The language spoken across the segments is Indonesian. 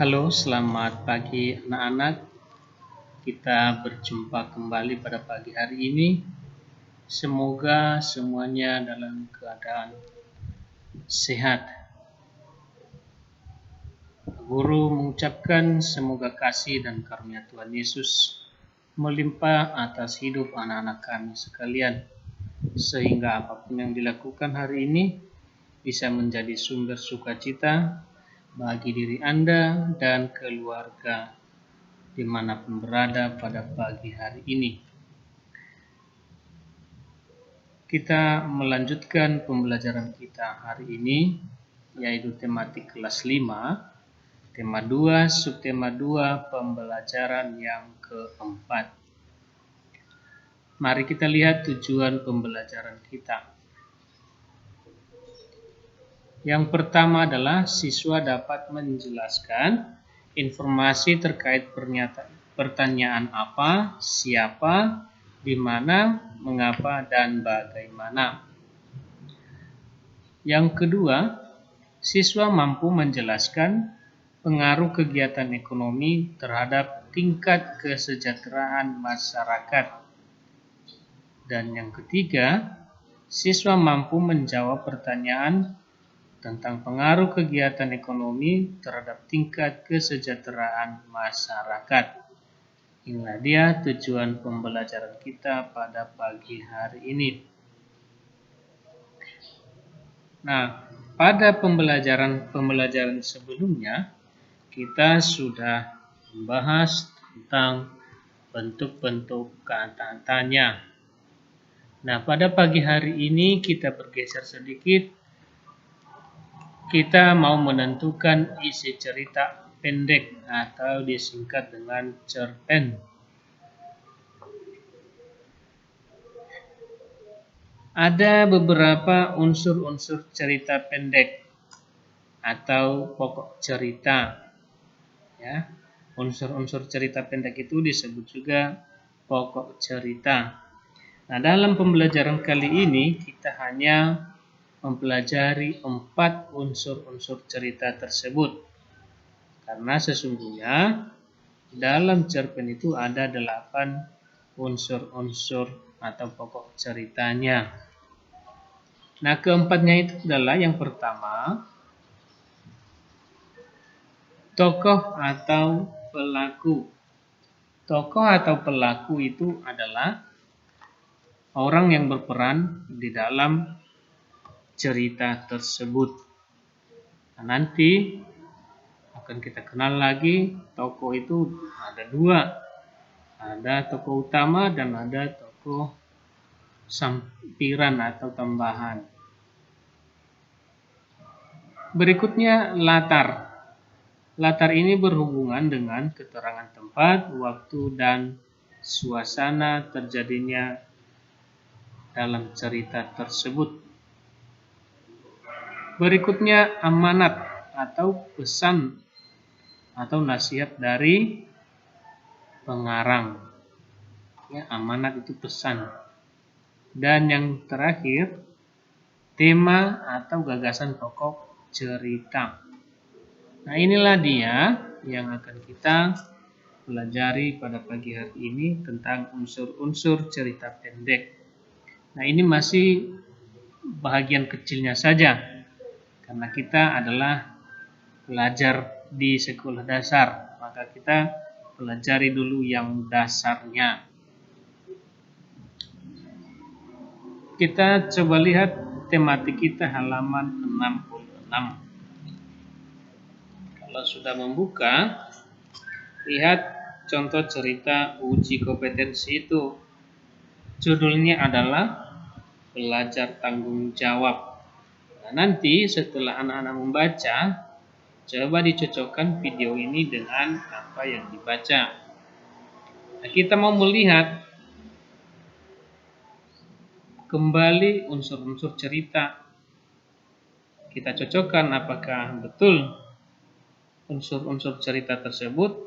Halo, selamat pagi anak-anak. Kita berjumpa kembali pada pagi hari ini. Semoga semuanya dalam keadaan sehat. Guru mengucapkan semoga kasih dan karunia Tuhan Yesus melimpah atas hidup anak-anak kami sekalian, sehingga apapun yang dilakukan hari ini bisa menjadi sumber sukacita bagi diri Anda dan keluarga dimanapun berada pada pagi hari ini. Kita melanjutkan pembelajaran kita hari ini, yaitu tematik kelas 5, tema 2, subtema 2, pembelajaran yang keempat. Mari kita lihat tujuan pembelajaran kita. Yang pertama adalah siswa dapat menjelaskan informasi terkait pertanyaan apa, siapa, di mana, mengapa, dan bagaimana. Yang kedua, siswa mampu menjelaskan pengaruh kegiatan ekonomi terhadap tingkat kesejahteraan masyarakat. Dan yang ketiga, siswa mampu menjawab pertanyaan tentang pengaruh kegiatan ekonomi terhadap tingkat kesejahteraan masyarakat. Inilah dia tujuan pembelajaran kita pada pagi hari ini. Nah, pada pembelajaran sebelumnya kita sudah membahas tentang bentuk-bentuk kata tanya. Nah, pada pagi hari ini kita bergeser sedikit. Kita mau menentukan isi cerita pendek atau disingkat dengan cerpen. Ada beberapa unsur-unsur cerita pendek atau pokok cerita. Ya, unsur-unsur cerita pendek itu disebut juga pokok cerita. Nah, dalam pembelajaran kali ini kita hanya mempelajari 4 unsur-unsur cerita tersebut. Karena sesungguhnya dalam cerpen itu ada 8 unsur-unsur atau pokok ceritanya. Nah, keempatnya itu adalah yang pertama, tokoh atau pelaku. Tokoh atau pelaku itu adalah orang yang berperan di dalam cerita tersebut. Nah, nanti akan kita kenal lagi tokoh itu ada 2. Ada tokoh utama dan ada tokoh sampiran atau tambahan. Berikutnya latar. Latar ini berhubungan dengan keterangan tempat, waktu, dan suasana terjadinya dalam cerita tersebut. Berikutnya amanat atau pesan atau nasihat dari pengarang. Ya, amanat itu pesan. Dan yang terakhir, tema atau gagasan pokok cerita. Nah, inilah dia yang akan kita pelajari pada pagi hari ini tentang unsur-unsur cerita pendek. Nah, ini masih bahagian kecilnya saja, karena kita adalah pelajar di sekolah dasar, maka kita pelajari dulu yang dasarnya. Kita coba lihat tematik kita halaman 66. Kalau sudah membuka, lihat contoh cerita uji kompetensi itu. Judulnya adalah Belajar Tanggung Jawab. Nah, nanti setelah anak-anak membaca, coba dicocokkan video ini dengan apa yang dibaca. Nah, kita mau melihat kembali unsur-unsur cerita. Kita cocokkan apakah betul unsur-unsur cerita tersebut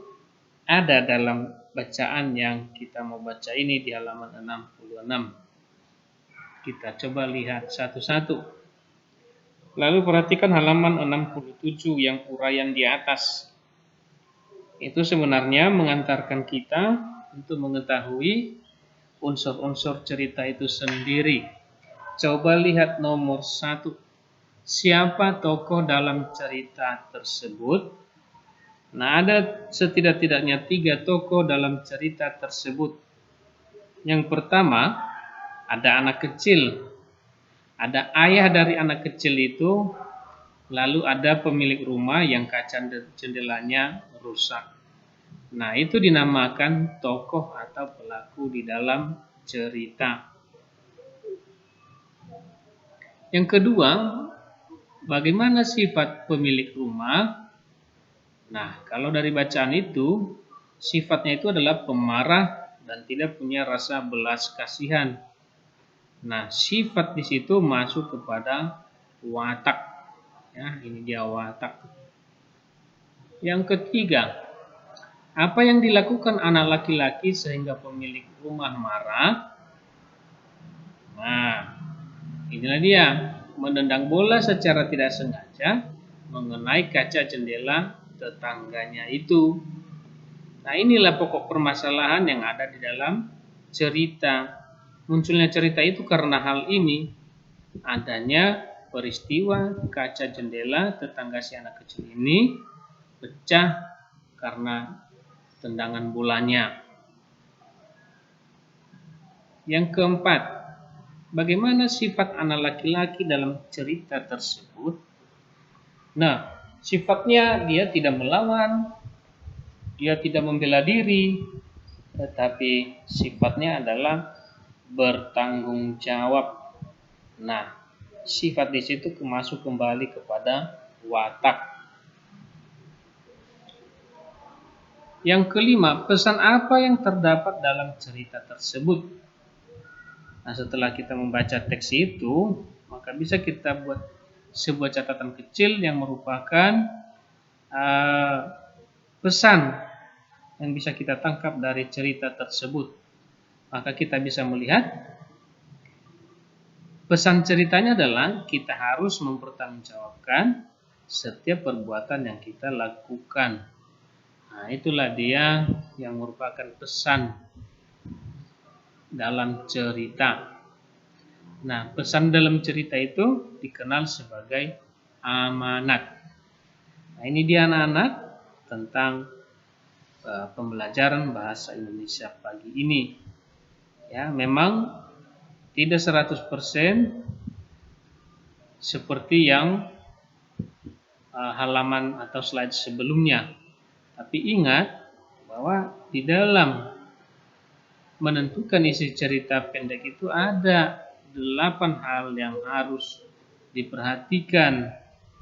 ada dalam bacaan yang kita mau baca ini di halaman 66. Kita coba lihat satu-satu. Lalu perhatikan halaman 67 yang uraian di atas. Itu sebenarnya mengantarkan kita untuk mengetahui unsur-unsur cerita itu sendiri. Coba lihat nomor 1. Siapa tokoh dalam cerita tersebut? Nah, ada setidak-tidaknya 3 tokoh dalam cerita tersebut. Yang pertama, ada anak kecil. Ada ayah dari anak kecil itu, lalu ada pemilik rumah yang kaca jendelanya rusak. Nah, itu dinamakan tokoh atau pelaku di dalam cerita. Yang kedua, bagaimana sifat pemilik rumah? Nah, kalau dari bacaan itu, sifatnya itu adalah pemarah dan tidak punya rasa belas kasihan. Nah, sifat di situ masuk kepada watak. Ya, ini dia watak. Yang ketiga, apa yang dilakukan anak laki-laki sehingga pemilik rumah marah? Nah, inilah dia, menendang bola secara tidak sengaja mengenai kaca jendela tetangganya itu. Nah, inilah pokok permasalahan yang ada di dalam cerita. Munculnya cerita itu karena hal ini, adanya peristiwa kaca jendela tetangga si anak kecil ini pecah karena tendangan bolanya. Yang keempat, bagaimana sifat anak laki-laki dalam cerita tersebut? Nah, sifatnya dia tidak melawan, dia tidak membela diri, tetapi sifatnya adalah bertanggung jawab. Nah, sifat di situ masuk kembali kepada watak. Yang kelima, pesan apa yang terdapat dalam cerita tersebut? Nah, setelah kita membaca teks itu, maka bisa kita buat sebuah catatan kecil yang merupakan pesan yang bisa kita tangkap dari cerita tersebut. Maka kita bisa melihat pesan ceritanya adalah kita harus mempertanggungjawabkan setiap perbuatan yang kita lakukan. Nah, itulah dia yang merupakan pesan dalam cerita. Nah, pesan dalam cerita itu dikenal sebagai amanat. Nah, ini dia anak-anak tentang pembelajaran bahasa Indonesia pagi ini. Ya, memang tidak 100% seperti yang halaman atau slide sebelumnya. Tapi ingat bahwa di dalam menentukan isi cerita pendek itu ada 8 hal yang harus diperhatikan.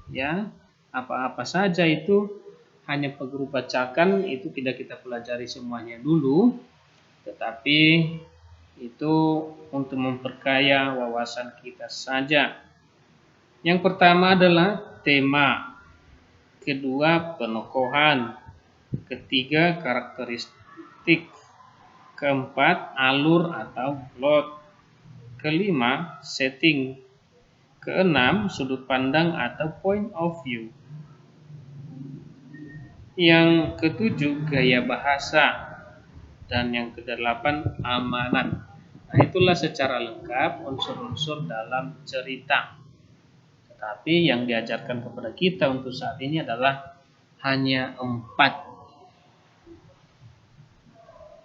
Ya, apa-apa saja itu hanya guru bacakan, itu tidak kita pelajari semuanya dulu, tetapi itu untuk memperkaya wawasan kita saja. Yang pertama adalah tema, kedua penokohan, ketiga karakteristik, keempat alur atau plot, kelima setting, keenam sudut pandang atau point of view, yang ketujuh gaya bahasa, dan yang kedelapan amanat. Nah, itulah secara lengkap unsur-unsur dalam cerita. Tetapi yang diajarkan kepada kita untuk saat ini adalah hanya 4.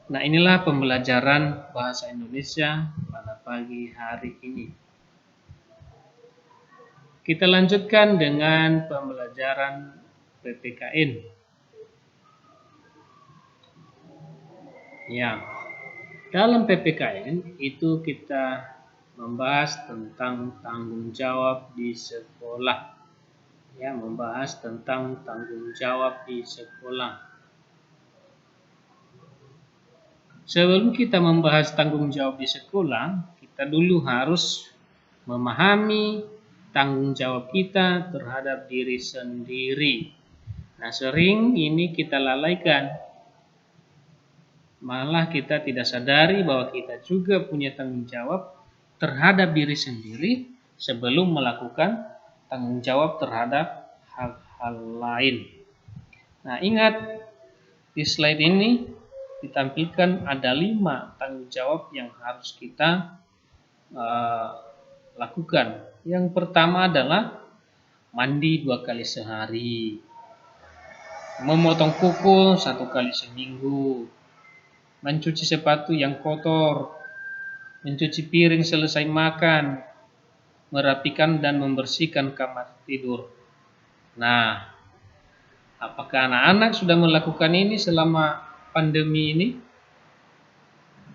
Nah, inilah pembelajaran bahasa Indonesia pada pagi hari ini. Kita lanjutkan dengan pembelajaran PPKN. Ya, dalam PPKN itu kita membahas tentang tanggung jawab di sekolah. Ya, membahas tentang tanggung jawab di sekolah. Sebelum kita membahas tanggung jawab di sekolah, kita dulu harus memahami tanggung jawab kita terhadap diri sendiri. Nah, sering ini kita lalaikan. Malah kita tidak sadari bahwa kita juga punya tanggung jawab terhadap diri sendiri sebelum melakukan tanggung jawab terhadap hal-hal lain. Nah, ingat, Di slide ini ditampilkan ada 5 tanggung jawab yang harus kita lakukan. Yang pertama adalah mandi 2 kali sehari, memotong kuku 1 kali seminggu, mencuci sepatu yang kotor, mencuci piring selesai makan, merapikan dan membersihkan kamar tidur. Nah, apakah anak-anak sudah melakukan ini selama pandemi ini?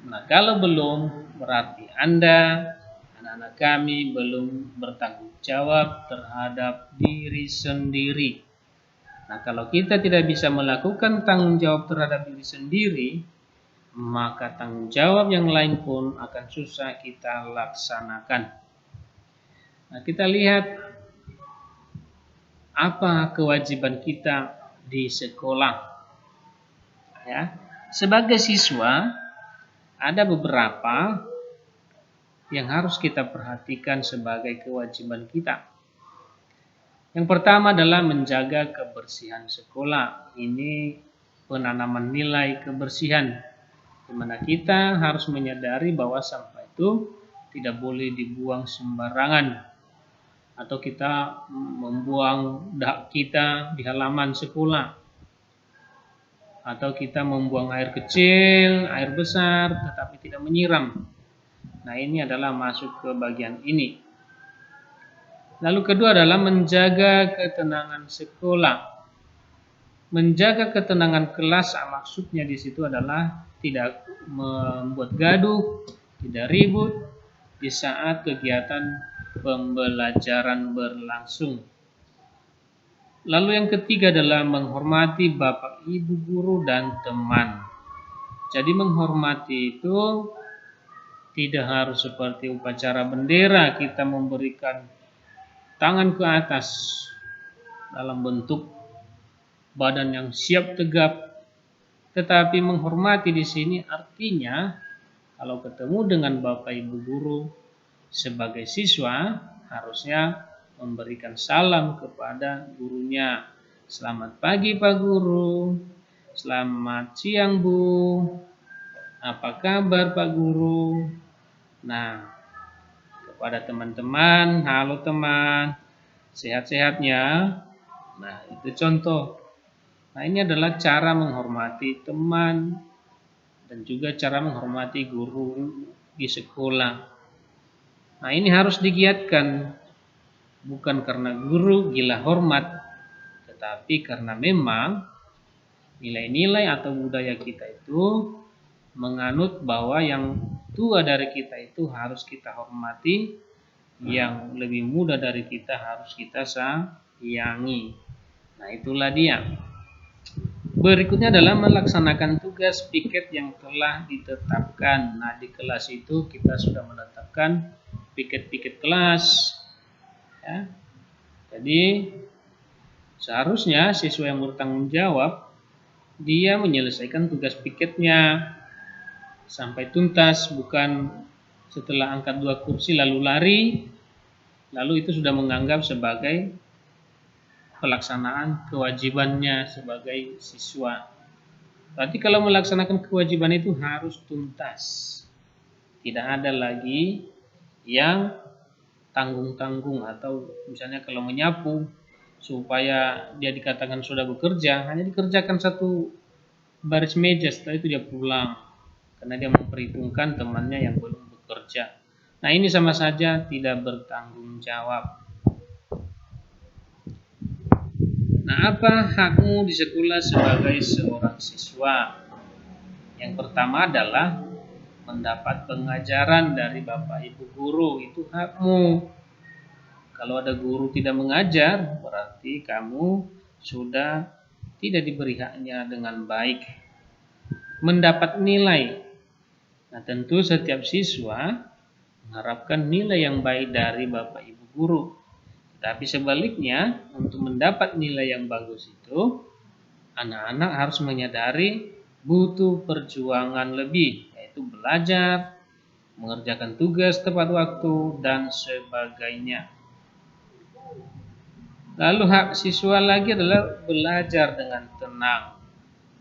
Nah, kalau belum, berarti Anda, anak-anak kami belum bertanggung jawab terhadap diri sendiri. Nah, kalau kita tidak bisa melakukan tanggung jawab terhadap diri sendiri, maka tanggung jawab yang lain pun akan susah kita laksanakan. Nah, kita lihat apa kewajiban kita di sekolah. Ya, sebagai siswa ada beberapa yang harus kita perhatikan sebagai kewajiban kita. Yang pertama adalah menjaga kebersihan sekolah. Ini penanaman nilai kebersihan, di mana kita harus menyadari bahwa sampah itu tidak boleh dibuang sembarangan, atau kita membuang dahak kita di halaman sekolah, atau kita membuang air kecil, air besar, tetapi tidak menyiram. Nah, ini adalah masuk ke bagian ini. Lalu kedua adalah menjaga ketenangan sekolah. Menjaga ketenangan kelas, maksudnya di situ adalah tidak membuat gaduh, tidak ribut di saat kegiatan pembelajaran berlangsung. Lalu yang ketiga adalah menghormati bapak, ibu, guru, dan teman. Jadi menghormati itu tidak harus seperti upacara bendera, kita memberikan tangan ke atas dalam bentuk badan yang siap tegap. Tetapi menghormati di sini artinya kalau ketemu dengan bapak, ibu, guru sebagai siswa harusnya memberikan salam kepada gurunya. Selamat pagi Pak Guru, selamat siang Bu, apa kabar Pak Guru. Nah, kepada teman-teman, halo teman, sehat-sehatnya. Nah, itu contoh. Nah, ini adalah cara menghormati teman dan juga cara menghormati guru di sekolah. Nah, ini harus digiatkan, bukan karena guru gila hormat, tetapi karena memang nilai-nilai atau budaya kita itu menganut bahwa yang tua dari kita itu harus kita hormati, yang lebih muda dari kita harus kita sayangi. Nah, itulah dia. Berikutnya adalah melaksanakan tugas piket yang telah ditetapkan. Nah, di kelas itu kita sudah menetapkan piket-piket kelas. Ya. Jadi seharusnya siswa yang bertanggung jawab dia menyelesaikan tugas piketnya sampai tuntas, bukan setelah angkat 2 kursi lalu lari, lalu itu sudah menganggap sebagai pelaksanaan kewajibannya sebagai siswa. Berarti kalau melaksanakan kewajiban itu harus tuntas. Tidak ada lagi yang tanggung-tanggung, atau misalnya kalau menyapu supaya dia dikatakan sudah bekerja, hanya dikerjakan 1 baris meja, setelah itu dia pulang karena dia memperhitungkan temannya yang belum bekerja. Nah, ini sama saja tidak bertanggung jawab. Nah, apa hakmu di sekolah sebagai seorang siswa? Yang pertama adalah mendapat pengajaran dari bapak ibu guru, itu hakmu. Kalau ada guru tidak mengajar, berarti kamu sudah tidak diberi haknya dengan baik. Mendapat nilai. Nah, tentu setiap siswa mengharapkan nilai yang baik dari bapak ibu guru. Tapi sebaliknya, untuk mendapat nilai yang bagus itu, anak-anak harus menyadari butuh perjuangan lebih, yaitu belajar, mengerjakan tugas tepat waktu, dan sebagainya. Lalu hak siswa lagi adalah belajar dengan tenang.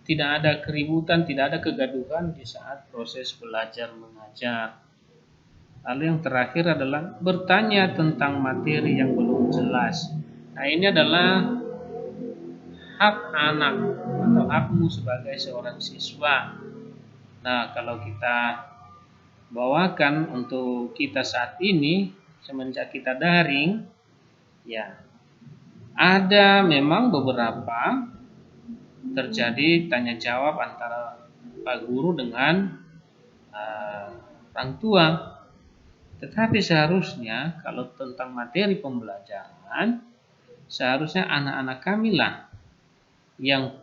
tidak ada keributan, tidak ada kegaduhan di saat proses belajar mengajar. Lalu yang terakhir adalah bertanya tentang materi yang belum jelas. Nah, ini adalah hak anak atau hakmu sebagai seorang siswa. Nah, kalau kita bawakan untuk kita saat ini, semenjak kita daring, ya ada memang beberapa terjadi tanya jawab antara Pak Guru dengan orang tua. Tetapi seharusnya kalau tentang materi pembelajaran, seharusnya anak-anak kami lah yang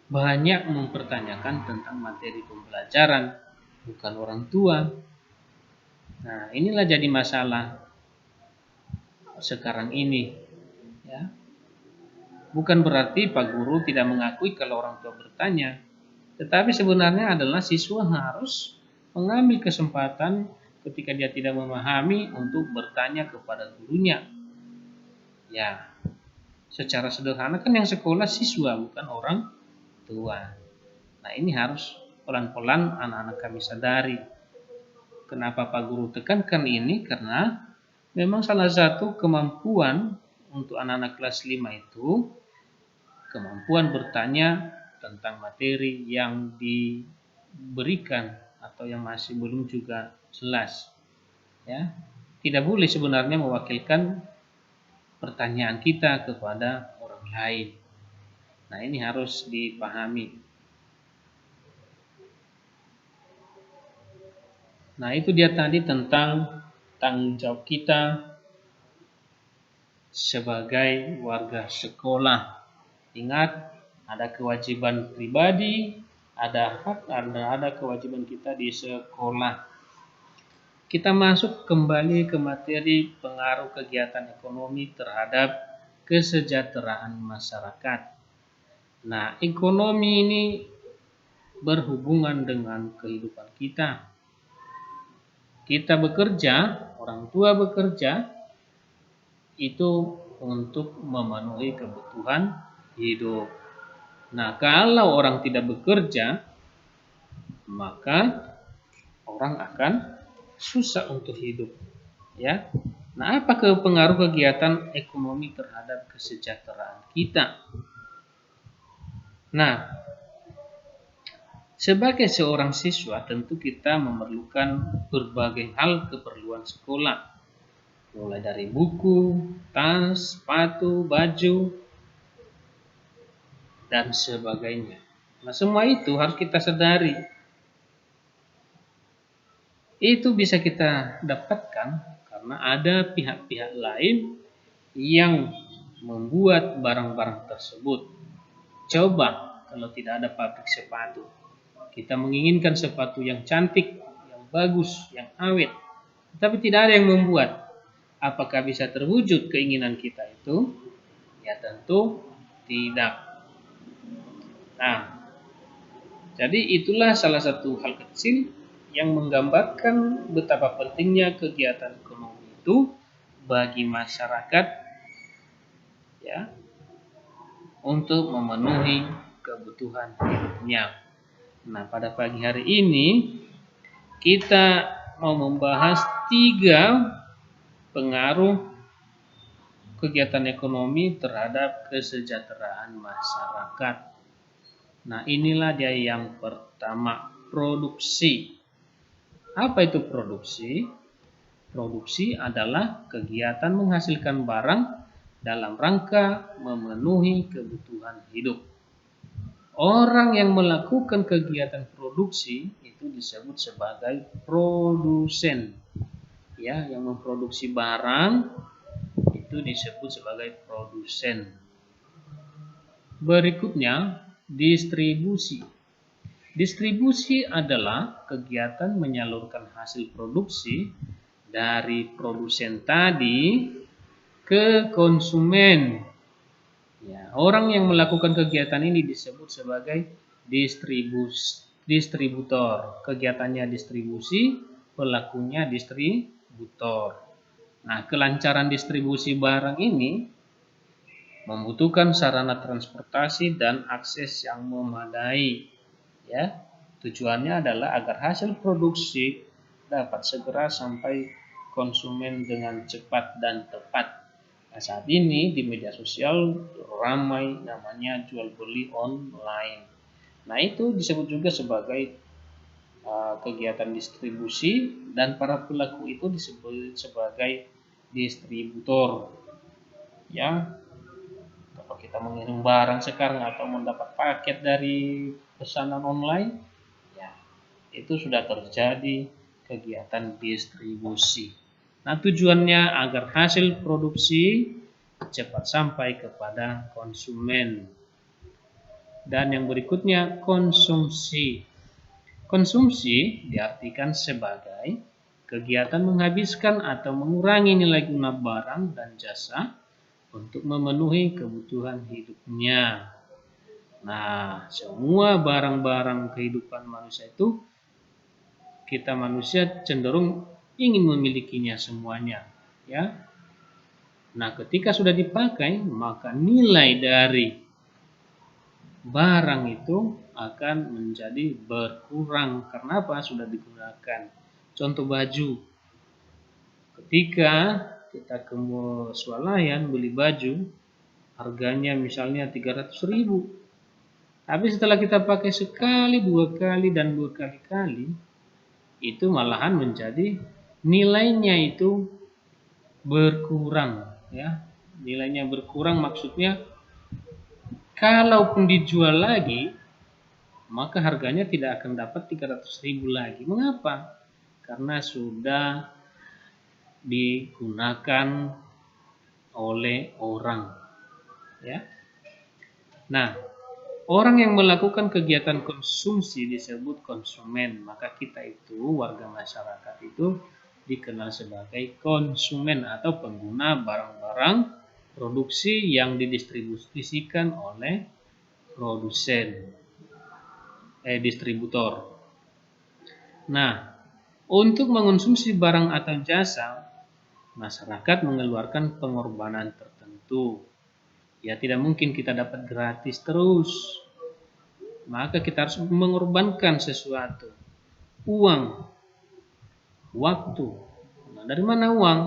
banyak mempertanyakan tentang materi pembelajaran, bukan orang tua. Nah, inilah jadi masalah sekarang ini, ya. Bukan berarti Pak Guru tidak mengakui kalau orang tua bertanya, tetapi sebenarnya adalah siswa harus mengambil kesempatan ketika dia tidak memahami untuk bertanya kepada gurunya. Ya, secara sederhana kan yang sekolah siswa bukan orang tua. Nah, ini harus pelan-pelan anak-anak kami sadari. Kenapa Pak Guru tekankan ini? Karena memang salah satu kemampuan untuk anak-anak kelas 5 itu kemampuan bertanya tentang materi yang diberikan atau yang masih belum juga jelas. Ya, tidak boleh sebenarnya mewakilkan pertanyaan kita kepada orang lain. Nah, ini harus dipahami. Nah, itu dia tadi tentang tanggung jawab kita sebagai warga sekolah. Ingat, ada kewajiban pribadi, ada hak, ada kewajiban kita di sekolah. Kita masuk kembali ke materi pengaruh kegiatan ekonomi terhadap kesejahteraan masyarakat. Nah, ekonomi ini berhubungan dengan kehidupan kita. Kita bekerja, orang tua bekerja, itu untuk memenuhi kebutuhan hidup. Nah, kalau orang tidak bekerja, maka orang akan susah untuk hidup, ya. Nah, apa pengaruh kegiatan ekonomi terhadap kesejahteraan kita? Nah, sebagai seorang siswa tentu kita memerlukan berbagai hal keperluan sekolah. Mulai dari buku, tas, sepatu, baju, dan sebagainya. Nah, semua itu harus kita sadari. Itu bisa kita dapatkan karena ada pihak-pihak lain yang membuat barang-barang tersebut. Coba kalau tidak ada pabrik sepatu, kita menginginkan sepatu yang cantik, yang bagus, yang awet, tapi tidak ada yang membuat. Apakah bisa terwujud keinginan kita itu? Ya tentu tidak. Nah, jadi itulah salah satu hal kecil yang menggambarkan betapa pentingnya kegiatan ekonomi itu bagi masyarakat, ya, untuk memenuhi kebutuhan hidupnya. Nah, pada pagi hari ini kita mau membahas 3 pengaruh kegiatan ekonomi terhadap kesejahteraan masyarakat. Nah, inilah dia yang pertama, produksi. Apa itu produksi? Produksi adalah kegiatan menghasilkan barang dalam rangka memenuhi kebutuhan hidup. Orang yang melakukan kegiatan produksi itu disebut sebagai produsen. Ya, yang memproduksi barang itu disebut sebagai produsen. Berikutnya, distribusi. Distribusi adalah kegiatan menyalurkan hasil produksi dari produsen tadi ke konsumen. Ya, orang yang melakukan kegiatan ini disebut sebagai distributor. Kegiatannya distribusi, pelakunya distributor. Nah, kelancaran distribusi barang ini membutuhkan sarana transportasi dan akses yang memadai. Ya, tujuannya adalah agar hasil produksi dapat segera sampai konsumen dengan cepat dan tepat. Nah, saat ini di media sosial ramai namanya jual beli online. Nah, itu disebut juga sebagai kegiatan distribusi, dan para pelaku itu disebut sebagai distributor. Ya, kalau kita mengirim barang sekarang atau mendapat paket dari pesanan online, ya itu sudah terjadi kegiatan distribusi. Nah, tujuannya agar hasil produksi cepat sampai kepada konsumen. Dan yang berikutnya, konsumsi. Konsumsi diartikan sebagai kegiatan menghabiskan atau mengurangi nilai guna barang dan jasa untuk memenuhi kebutuhan hidupnya. Nah, semua barang-barang kehidupan manusia itu, kita manusia cenderung ingin memilikinya semuanya, ya. Nah, ketika sudah dipakai, maka nilai dari barang itu akan menjadi berkurang. Karena apa? Sudah digunakan. Contoh baju. Ketika kita ke swalayan beli baju, harganya misalnya 300.000. Tapi setelah kita pakai sekali, 2 kali, dan berkali-kali, itu malahan menjadi nilainya itu berkurang, ya. Nilainya berkurang maksudnya kalaupun dijual lagi, maka harganya tidak akan dapat 300.000 lagi. Mengapa? Karena sudah digunakan oleh orang, ya. Nah, orang yang melakukan kegiatan konsumsi disebut konsumen. Maka kita itu, warga masyarakat itu, dikenal sebagai konsumen atau pengguna barang-barang produksi yang didistribusikan oleh distributor. Nah, untuk mengonsumsi barang atau jasa, masyarakat mengeluarkan pengorbanan tertentu. Ya, tidak mungkin kita dapat gratis terus. Maka kita harus mengorbankan sesuatu. Uang, waktu. Nah, dari mana uang?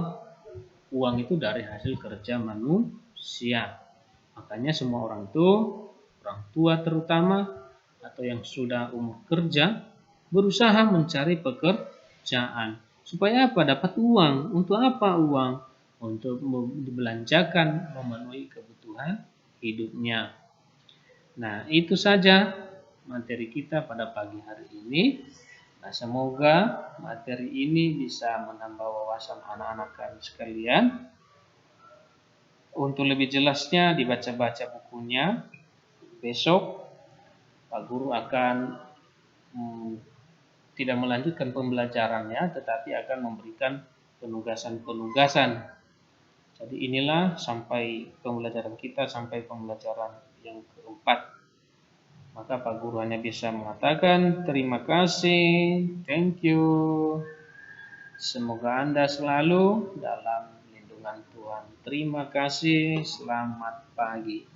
Uang itu dari hasil kerja manusia. Makanya semua orang tua terutama, atau yang sudah umur kerja, berusaha mencari pekerjaan. Supaya apa? Dapat uang. Untuk apa uang? Untuk dibelanjakan, memenuhi kebutuhan hidupnya. Nah, itu saja materi kita pada pagi hari ini. Nah, semoga materi ini bisa menambah wawasan anak-anak sekalian. Untuk lebih jelasnya dibaca-baca bukunya. Besok Pak Guru akan tidak melanjutkan pembelajarannya, tetapi akan memberikan penugasan-penugasan. Jadi inilah sampai pembelajaran kita sampai pembelajaran yang keempat. Maka Pak Guru hanya bisa mengatakan terima kasih, thank you. Semoga Anda selalu dalam lindungan Tuhan. Terima kasih, selamat pagi.